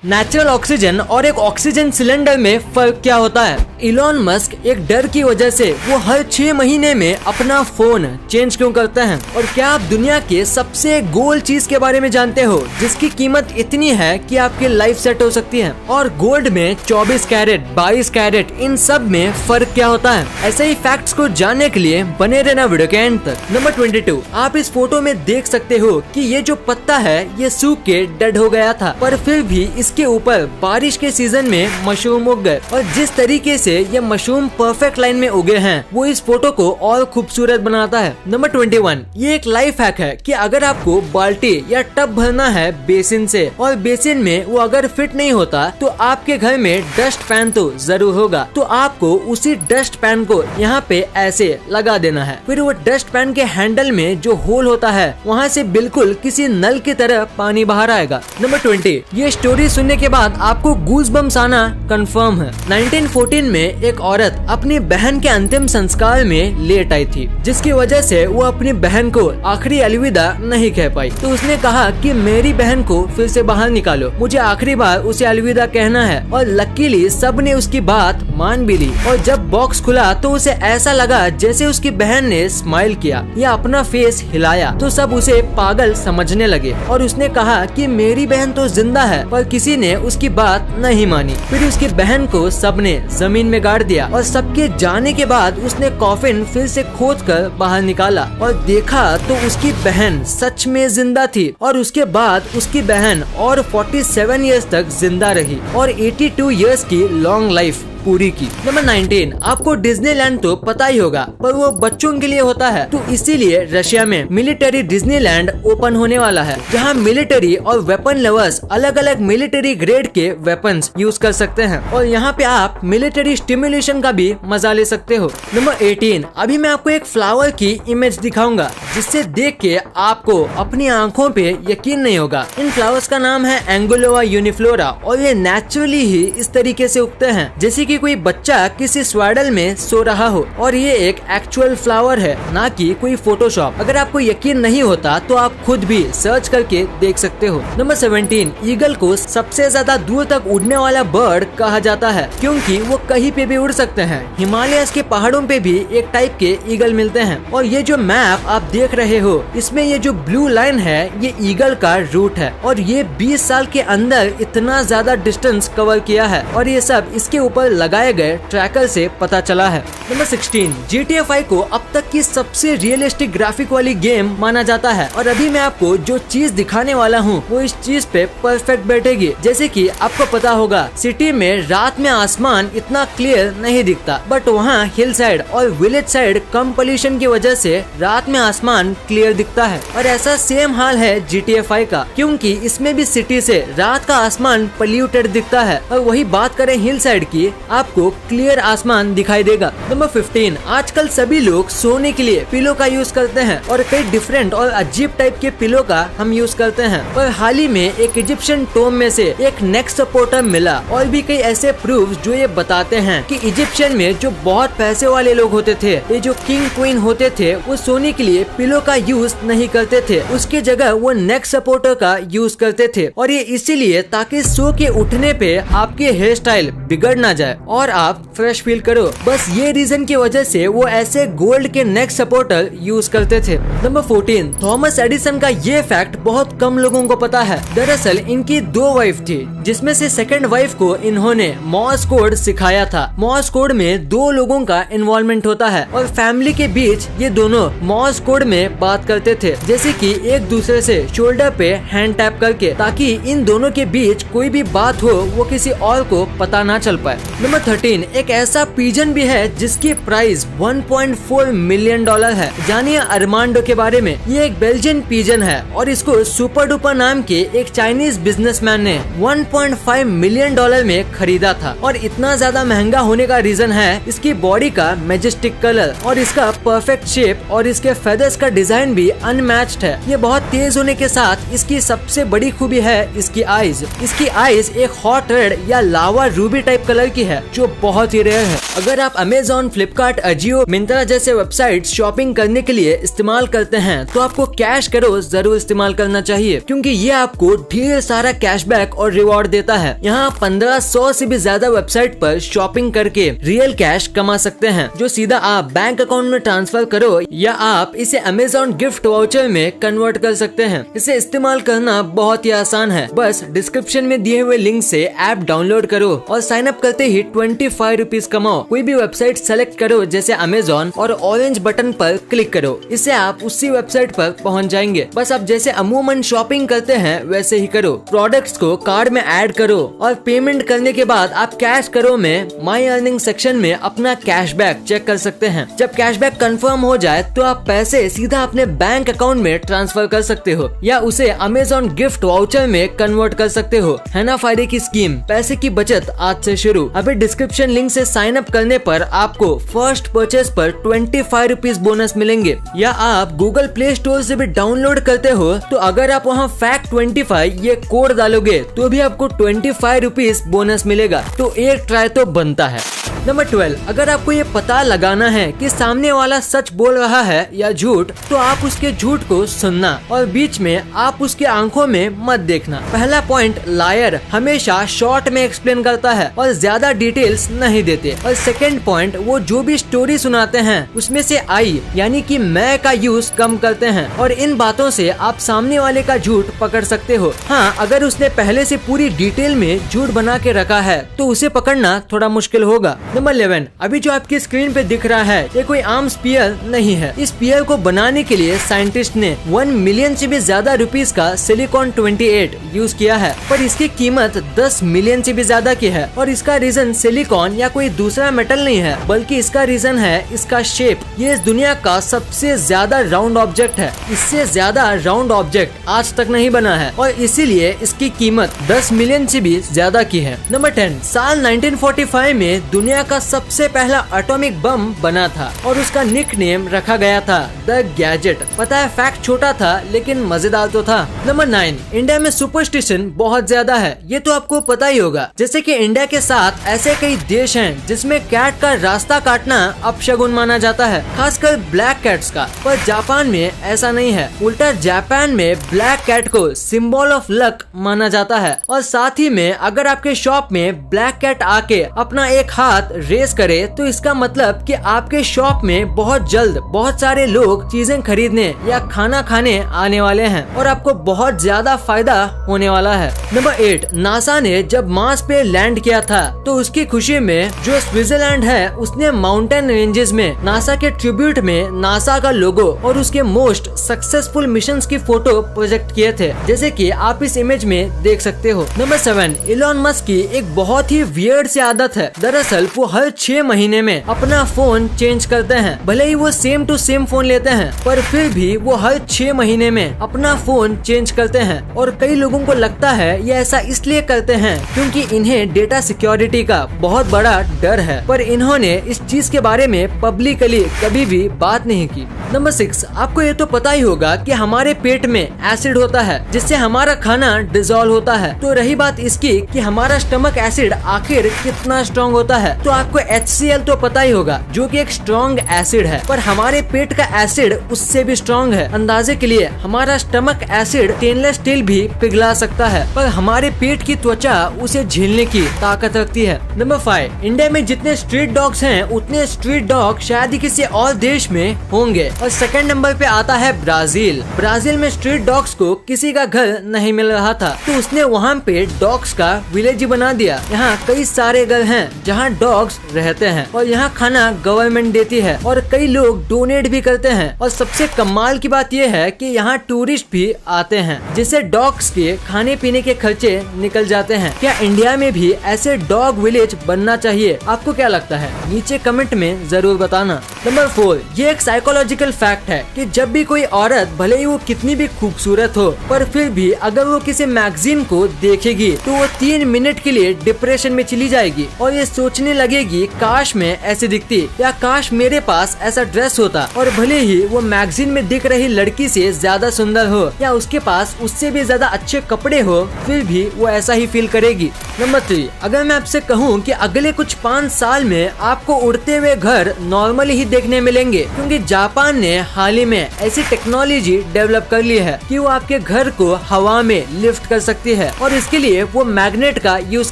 Natural oxygen और एक oxygen cylinder में फर्क क्या होता है? इलॉन मस्क एक डर की वजह से वो हर 6 महीने में अपना फोन चेंज क्यों करते हैं? और क्या आप दुनिया के सबसे गोल्ड चीज के बारे में जानते हो जिसकी कीमत इतनी है कि आपकी लाइफ सेट हो सकती है? और गोल्ड में 24 कैरेट, 22 कैरेट, इन सब में फर्क क्या होता है? ऐसे ही फैक्ट्स को जानने के लिए बने रहना वीडियो के एंड तक। नंबर 22, आप इस फोटो में देख सकते हो कि ये जो पत्ता है ये सूख के डेड हो गया था, पर फिर भी इसके ऊपर बारिश के सीजन में मशरूम उग गए और जिस तरीके से ये मशरूम परफेक्ट लाइन में उगे हैं वो इस फोटो को और खूबसूरत बनाता है। नंबर 21, ये एक लाइफ हैक है कि अगर आपको बाल्टी या टब भरना है बेसिन से और बेसिन में वो अगर फिट नहीं होता तो आपके घर में डस्ट पैन तो जरूर होगा, तो आपको उसी डस्ट पैन को यहाँ पे ऐसे लगा देना है। फिर वो डस्ट पैन के हैंडल में जो होल होता है वहाँ से बिल्कुल किसी नल की तरह पानी बाहर आएगा। नंबर 20, ये स्टोरी सुनने के बाद आपको गूज़बम्स आना कंफर्म है। 1914 में एक औरत अपनी बहन के अंतिम संस्कार में लेट आई थी, जिसकी वजह से वो अपनी बहन को आखिरी अलविदा नहीं कह पाई। तो उसने कहा कि मेरी बहन को फिर से बाहर निकालो, मुझे आखिरी बार उसे अलविदा कहना है। और लकीली सब ने उसकी बात मान भी ली और जब बॉक्स खुला तो उसे ऐसा लगा जैसे उसकी बहन ने स्माइल किया या अपना फेस हिलाया, तो सब उसे पागल समझने लगे और उसने कहा कि मेरी बहन तो जिंदा है, पर किसी ने उसकी बात नहीं मानी। फिर उसकी बहन को सबने जमीन में गाड़ दिया और सबके जाने के बाद उसने कॉफिन फिर से खोदकर बाहर निकाला और देखा तो उसकी बहन सच में जिंदा थी। और उसके बाद उसकी बहन और 47 इयर्स तक जिंदा रही और 82 इयर्स की लॉन्ग लाइफ पूरी की। नंबर 19, आपको डिज्नीलैंड तो पता ही होगा, पर वो बच्चों के लिए होता है, तो इसीलिए रशिया में मिलिट्री डिज्नीलैंड ओपन होने वाला है, जहां मिलिट्री और वेपन लवर्स अलग अलग मिलिट्री ग्रेड के वेपन्स यूज कर सकते हैं और यहाँ पे आप मिलिट्री स्टिमुलेशन का भी मजा ले सकते हो। नंबर 18, अभी मैं आपको एक फ्लावर की इमेज दिखाऊंगा जिससे देख के आपको अपनी आंखों पे यकीन नहीं होगा। इन फ्लावर्स का नाम है एंगुलोवा यूनिफ्लोरा और ये नेचुरली ही इस तरीके से उगते हैं जैसे कि कोई बच्चा किसी स्वेडल में सो रहा हो, और ये एक एक्चुअल फ्लावर है, ना कि कोई फोटोशॉप। अगर आपको यकीन नहीं होता तो आप खुद भी सर्च करके देख सकते हो। नंबर 17, ईगल को सबसे ज्यादा दूर तक उड़ने वाला बर्ड कहा जाता है क्योंकि वो कहीं पे भी उड़ सकते हैं। हिमालय के पहाड़ों पे भी एक टाइप के ईगल मिलते हैं और ये जो मैप आप देख रहे हो इसमें ये जो ब्लू लाइन है ये ईगल का रूट है और ये 20 साल के अंदर इतना ज्यादा डिस्टेंस कवर किया है और ये सब इसके ऊपर लगाए गए ट्रैकर से पता चला है। नंबर 16, GTA 5 को अब तक की सबसे रियलिस्टिक ग्राफिक वाली गेम माना जाता है और अभी मैं आपको जो चीज दिखाने वाला हूँ वो इस चीज पे परफेक्ट बैठेगी। जैसे कि आपको पता होगा सिटी में रात में आसमान इतना क्लियर नहीं दिखता, बट वहाँ हिल साइड और विलेज साइड कम पोल्यूशन की वजह से रात में आसमान क्लियर दिखता है और ऐसा सेम हाल है GTA 5 का, क्योंकि इसमें भी सिटी से रात का आसमान पोल्यूटेड दिखता है और वही बात करें हिल साइड की, आपको क्लियर आसमान दिखाई देगा। नंबर 15, आजकल सभी लोग सोने के लिए पिलो का यूज करते हैं और कई डिफरेंट और अजीब टाइप के पिलो का हम यूज करते हैं, पर हाल ही में एक इजिप्शियन टोम में से एक नेक सपोर्टर मिला और भी कई ऐसे प्रूफ जो ये बताते हैं कि इजिप्शियन में जो बहुत पैसे वाले लोग होते थे, ये जो किंग क्वीन होते थे, वो सोने के लिए पिलो का यूज नहीं करते थे, उसके जगह वो नेक सपोर्टर का यूज करते थे और ये इसीलिए ताकि सो के उठने पे आपके हेयर स्टाइल बिगड़ ना जाए और आप फ्रेश फील करो। बस ये रीजन की वजह से वो ऐसे गोल्ड के नेक सपोर्टर यूज करते थे। नंबर 14, थॉमस एडिसन का ये फैक्ट बहुत कम लोगों को पता है। दरअसल इनकी 2 वाइफ थी, जिसमें से सेकंड वाइफ को इन्होंने मॉर्स कोड सिखाया था। मॉर्स कोड में 2 लोगों का इन्वॉल्वमेंट होता है और फैमिली के बीच ये दोनों मॉर्स कोड में बात करते थे, जैसे कि एक दूसरे से शोल्डर पे हैंड टैप करके, ताकि इन दोनों के बीच कोई भी बात हो वो किसी और को पता ना चल पाए। नंबर 13, एक ऐसा पिजन भी है जिसकी प्राइस $1.4 मिलियन है। जानिए अरमांडो के बारे में। ये एक बेल्जियन पिजन है और इसको सुपर डुपर नाम के एक चाइनीज बिजनेसमैन ने $1.5 मिलियन में खरीदा था और इतना ज्यादा महंगा होने का रीजन है इसकी बॉडी का मैजेस्टिक कलर और इसका परफेक्ट शेप और इसके फेदर्स का डिजाइन भी अनमैच्ड है। ये बहुत तेज होने के साथ इसकी सबसे बड़ी खूबी है इसकी आईज। इसकी आईज एक हॉट रेड या लावा रूबी टाइप कलर की है है, जो बहुत ही रेयर है। अगर आप अमेजोन, फ्लिपकार्ट, अजियो, मिंत्रा जैसे वेबसाइट शॉपिंग करने के लिए इस्तेमाल करते हैं तो आपको कैश करो जरूर इस्तेमाल करना चाहिए, क्योंकि ये आपको ढेर सारा कैशबैक और रिवॉर्ड देता है। यहाँ 1500 से भी ज्यादा वेबसाइट पर शॉपिंग करके रियल कैश कमा सकते हैं, जो सीधा आप बैंक अकाउंट में ट्रांसफर करो या आप इसे अमेजोन गिफ्ट वाउचर में कन्वर्ट कर सकते हैं। इसे इस्तेमाल करना बहुत ही आसान है, बस डिस्क्रिप्शन में दिए हुए लिंक से ऐप डाउनलोड करो और साइन अप करते ही 25 रुपीज कमाओ। कोई भी वेबसाइट सेलेक्ट करो जैसे अमेजोन और ऑरेंज बटन पर क्लिक करो, इससे आप उसी वेबसाइट पर पहुंच जाएंगे। बस आप जैसे अमूमन शॉपिंग करते हैं वैसे ही करो। प्रोडक्ट्स को कार्ड में ऐड करो और पेमेंट करने के बाद आप कैश करो में माई अर्निंग सेक्शन में अपना कैशबैक चेक कर सकते हैं। जब कैशबैक कंफर्म हो जाए तो आप पैसे सीधा अपने बैंक अकाउंट में ट्रांसफर कर सकते हो या उसे अमेजोन गिफ्ट वाउचर में कन्वर्ट कर सकते हो। है ना फायदे की स्कीम। पैसे की बचत आज से शुरू। अभी डिस्क्रिप्शन लिंक से साइन अप करने पर आपको फर्स्ट परचेज पर 25 रुपीज बोनस मिलेंगे, या आप गूगल प्ले स्टोर से भी डाउनलोड करते हो तो अगर आप वहाँ FACT25 ये कोड डालोगे तो भी आपको 25 रुपीज बोनस मिलेगा। तो एक ट्राई तो बनता है। नंबर 12, अगर आपको ये पता लगाना है कि सामने वाला सच बोल रहा है या झूठ, तो आप उसके झूठ को सुनना और बीच में आप उसके आंखों में मत देखना। पहला पॉइंट, लायर हमेशा शॉर्ट में एक्सप्लेन करता है और ज्यादा डिटेल्स नहीं देते। और सेकंड पॉइंट, वो जो भी स्टोरी सुनाते हैं उसमें से आई यानी कि मैं का यूज कम करते हैं और इन बातों से आप सामने वाले का झूठ पकड़ सकते हो। हाँ, अगर उसने पहले से पूरी डिटेल में झूठ बना के रखा है तो उसे पकड़ना थोड़ा मुश्किल होगा। नंबर 11, अभी जो आपकी स्क्रीन पे दिख रहा है ये कोई आम स्पीयर नहीं है। इस स्पीयर को बनाने के लिए साइंटिस्ट ने 1 मिलियन से भी ज्यादा रुपीस का सिलिकॉन 28 यूज किया है, पर इसकी कीमत 10 मिलियन से भी ज्यादा की है। और इसका रीजन सिलिकॉन या कोई दूसरा मेटल नहीं है, बल्कि इसका रीजन है इसका शेप। ये इस दुनिया का सबसे ज्यादा राउंड ऑब्जेक्ट है। इससे ज्यादा राउंड ऑब्जेक्ट आज तक नहीं बना है और इसीलिए इसकी कीमत 10 मिलियन से भी ज्यादा की है। नंबर 10, साल 1945 में दुनिया का सबसे पहला एटॉमिक बम बना था और उसका निक नेम रखा गया था द गैजेट। पता है फैक्ट छोटा था लेकिन मजेदार तो था। नंबर 9, इंडिया में सुपरस्टिशन बहुत ज्यादा है, ये तो आपको पता ही होगा। जैसे कि इंडिया के साथ ऐसे कई देश हैं जिसमें कैट का रास्ता काटना अपशगुन माना जाता है, खासकर ब्लैक कैट्स का। पर जापान में ऐसा नहीं है, उल्टा जापान में ब्लैक कैट को सिंबल ऑफ लक माना जाता है। और साथ ही में अगर आपके शॉप में ब्लैक कैट आके अपना एक हाथ रेस करे तो इसका मतलब कि आपके शॉप में बहुत जल्द बहुत सारे लोग चीजें खरीदने या खाना खाने आने वाले हैं और आपको बहुत ज्यादा फायदा होने वाला है। नंबर 8, नासा ने जब मार्स पे लैंड किया था तो उसकी खुशी में जो स्विट्जरलैंड है उसने माउंटेन रेंजेस में नासा के ट्रिब्यूट में नासा का लोगो और उसके मोस्ट सक्सेसफुल मिशंस की फोटो प्रोजेक्ट किए थे, जैसे कि आप इस इमेज में देख सकते हो। नंबर 7, इलॉन मस्क की एक बहुत ही वियर्ड सी आदत है। दरअसल वो हर 6 महीने में अपना फोन चेंज करते हैं। भले ही वो सेम टू सेम फोन लेते हैं पर फिर भी वो हर 6 महीने में अपना फोन चेंज करते हैं। और कई लोगों को लगता है ये ऐसा इसलिए करते हैं क्योंकि इन्हें डेटा सिक्योरिटी का बहुत बड़ा डर है, पर इन्होंने इस चीज के बारे में पब्लिकली कभी भी बात नहीं की। नंबर 6, आपको ये तो पता ही होगा कि हमारे पेट में एसिड होता है जिससे हमारा खाना डिजोल्व होता है। तो रही बात इसकी कि हमारा स्टमक एसिड आखिर कितना स्ट्रॉन्ग होता है, तो आपको HCl तो पता ही होगा जो कि एक स्ट्रॉन्ग एसिड है, पर हमारे पेट का एसिड उससे भी स्ट्रॉन्ग है। अंदाजे के लिए हमारा स्टमक एसिड स्टेनलेस स्टील भी पिघला सकता है, पर हमारे पेट की त्वचा उसे झेलने की ताकत रखती है। नंबर 5, इंडिया में जितने स्ट्रीट डॉग्स हैं उतने स्ट्रीट डॉग शायद ही किसी और देश में होंगे। और सेकंड नंबर पे आता है ब्राजील। ब्राजील में स्ट्रीट डॉग्स को किसी का घर नहीं मिल रहा था तो उसने वहाँ पे डॉग्स का विलेज बना दिया। यहाँ कई सारे घर हैं जहाँ डॉग्स रहते हैं और यहाँ खाना गवर्नमेंट देती है और कई लोग डोनेट भी करते हैं। और सबसे कमाल की बात यह है कि यहाँ टूरिस्ट भी आते हैं जिससे डॉग्स के खाने पीने के खर्चे निकल जाते हैं। क्या इंडिया में भी ऐसे डॉग विलेज बनना चाहिए? आपको क्या लगता है? नीचे कमेंट में जरूर बताना। नंबर 4, ये एक साइकोलॉजिकल फैक्ट है कि जब भी कोई औरत भले ही वो कितनी भी खूबसूरत हो पर फिर भी अगर वो किसी मैगजीन को देखेगी तो वो 3 मिनट के लिए डिप्रेशन में चली जाएगी और ये सोचने लगेगी लगेगी काश मैं ऐसी दिखती, या काश मेरे पास ऐसा ड्रेस होता, और भले ही वो मैगजीन में दिख रही लड़की से ज्यादा सुंदर हो या उसके पास उससे भी ज्यादा अच्छे कपड़े हो, फिर भी वो ऐसा ही फील करेगी। नंबर 3, अगर मैं आपसे कहूँ कि अगले कुछ 5 साल में आपको उड़ते हुए घर नॉर्मली ही देखने मिलेंगे, क्योंकि जापान ने हाल ही में ऐसी टेक्नोलॉजी डेवलप कर ली है कि वो आपके घर को हवा में लिफ्ट कर सकती है, और इसके लिए वो मैग्नेट का यूज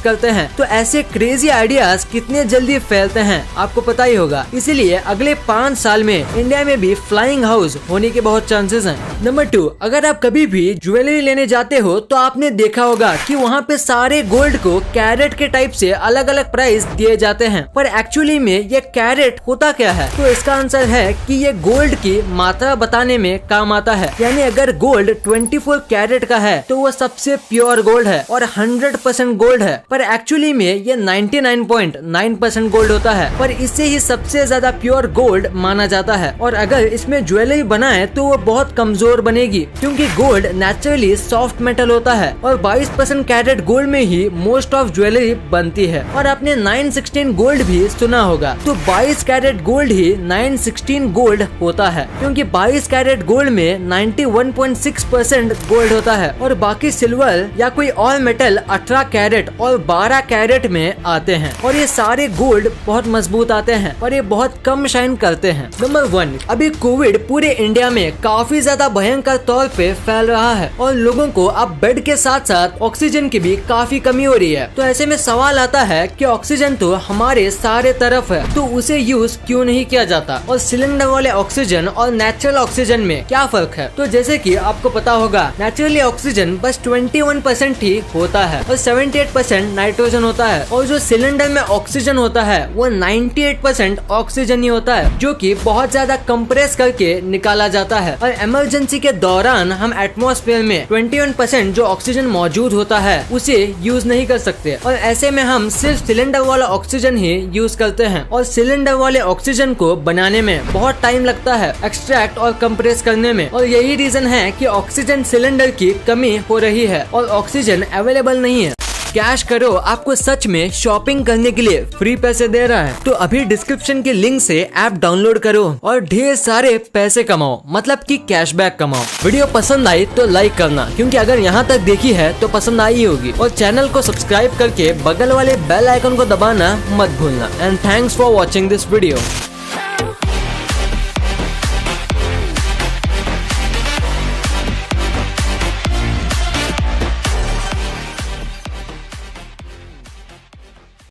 करते हैं। तो ऐसे क्रेजी आइडियाज कितने जल्दी फैलते हैं आपको पता ही होगा। इसीलिए अगले 5 साल में इंडिया में भी फ्लाइंग हाउस होने के बहुत चांसेस हैं। नंबर 2, अगर आप कभी भी ज्वेलरी लेने जाते हो तो आपने देखा होगा कि वहाँ पे सारे गोल्ड को कैरेट के टाइप से अलग अलग प्राइस दिए जाते हैं, पर एक्चुअली में ये कैरेट होता क्या है? तो इसका आंसर है कि ये गोल्ड की मात्रा बताने में काम आता है। यानी अगर गोल्ड 24 कैरेट का है तो वो सबसे प्योर गोल्ड है और 100% गोल्ड है, पर एक्चुअली में ये 99.9% गोल्ड होता है, पर इससे ही सबसे ज्यादा प्योर गोल्ड माना जाता है। और अगर इसमें ज्वेलरी बनाए तो वो बहुत कमजोर बनेगी, क्योंकि गोल्ड नेचुरली सॉफ्ट मेटल होता है और 22% कैरेट गोल्ड में ही मोस्ट ऑफ ज्वेलरी बनती है। और आपने 916 गोल्ड भी सुना होगा, तो 22 कैरेट गोल्ड ही 916 गोल्ड होता है, क्योंकि 22 कैरेट गोल्ड में 91.6% गोल्ड होता है और बाकी सिल्वर या कोई और मेटल 18 कैरेट और 12 कैरेट में आते हैं। और ये सारे गोल्ड बहुत मजबूत आते हैं और ये बहुत कम शाइन करते हैं। नंबर 1, अभी कोविड पूरे इंडिया में काफी ज्यादा भयंकर तौर पे फैल रहा है और लोगों को अब बेड के साथ साथ ऑक्सीजन की भी काफी कमी हो रही है। तो ऐसे में सवाल आता है कि ऑक्सीजन तो हमारे सारे तरफ है, तो उसे यूज क्यों नहीं किया जाता? और सिलेंडर वाले ऑक्सीजन और नेचुरल ऑक्सीजन में क्या फर्क है? तो जैसे कि आपको पता होगा, नेचुरली ऑक्सीजन बस 21% ही होता है और 78% नाइट्रोजन होता है, और जो सिलेंडर में ऑक्सीजन होता है वो 98% ऑक्सीजन ही होता है, जो कि बहुत ज्यादा कंप्रेस करके निकाला जाता है। और इमरजेंसी के दौरान हम एटमॉस्फेयर में 21% जो ऑक्सीजन मौजूद होता है उसे यूज नहीं कर सकते, और ऐसे में हम सिर्फ सिलेंडर वाला ऑक्सीजन ही यूज करते हैं। और सिलेंडर वाले ऑक्सीजन को बनाने में बहुत टाइम लगता है, एक्सट्रैक्ट और कंप्रेस करने में, और यही रीजन है कि ऑक्सीजन सिलेंडर की कमी हो रही है और ऑक्सीजन अवेलेबल नहीं है। कैश करो आपको सच में शॉपिंग करने के लिए फ्री पैसे दे रहा है, तो अभी डिस्क्रिप्शन के लिंक से ऐप डाउनलोड करो और ढेर सारे पैसे कमाओ, मतलब कि कैशबैक कमाओ। वीडियो पसंद आई तो लाइक करना, क्योंकि अगर यहाँ तक देखी है तो पसंद आई होगी, और चैनल को सब्सक्राइब करके बगल वाले बेल आइकन को दबाना मत भूलना। And thanks for watching this video.